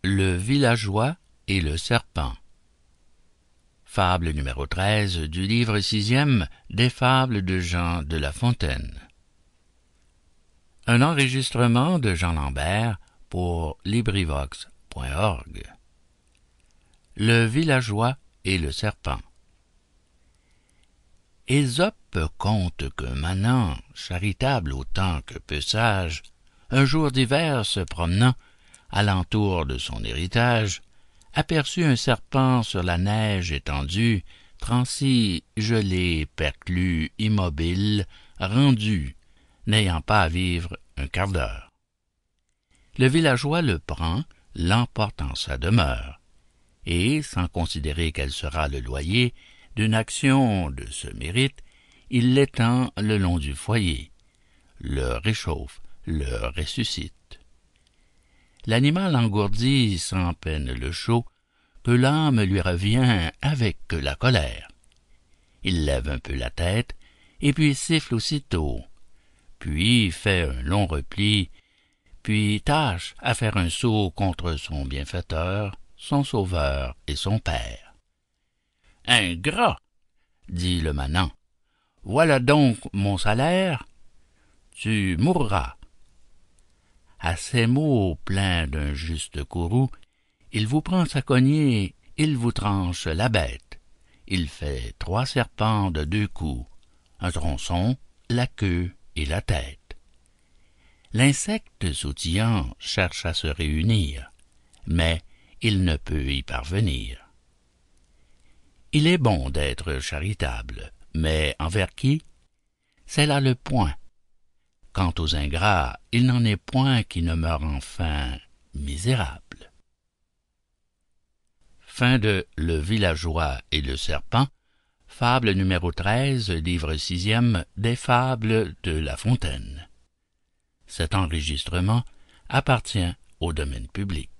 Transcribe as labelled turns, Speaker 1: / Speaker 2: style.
Speaker 1: Le villageois et le serpent. Fable numéro 13 du livre 6e des fables de Jean de La Fontaine. Un enregistrement de Jean Lambert pour LibriVox.org. Le villageois et le serpent. Ésope conte qu'un manant, charitable autant que peu sage, un jour d'hiver se promenant, alentour de son héritage, aperçut un serpent sur la neige étendue, transi, gelé, perclus, immobile, rendu, n'ayant pas à vivre un quart d'heure. Le villageois le prend, l'emporte en sa demeure, et, sans considérer quel sera le loyer d'une action de ce mérite, il l'étend le long du foyer, le réchauffe, le ressuscite. L'animal engourdit sans peine le chaud, que l'âme lui revient avec la colère. Il lève un peu la tête, et puis siffle aussitôt, puis fait un long repli, puis tâche à faire un saut contre son bienfaiteur, son sauveur et son père. « Ingrat, dit le manant, voilà donc mon salaire, tu mourras. » À ces mots pleins d'un juste courroux, il vous prend sa cognée, il vous tranche la bête. Il fait 3 serpents de 2 coups, un tronçon, la queue et la tête. L'insecte sautillant cherche à se réunir, mais il ne peut y parvenir. Il est bon d'être charitable, mais envers qui? C'est là le point. Quant aux ingrats, il n'en est point qui ne meurent enfin misérables. Fin de Le villageois et le serpent, fable numéro 13, livre 6e des fables de La Fontaine. Cet enregistrement appartient au domaine public.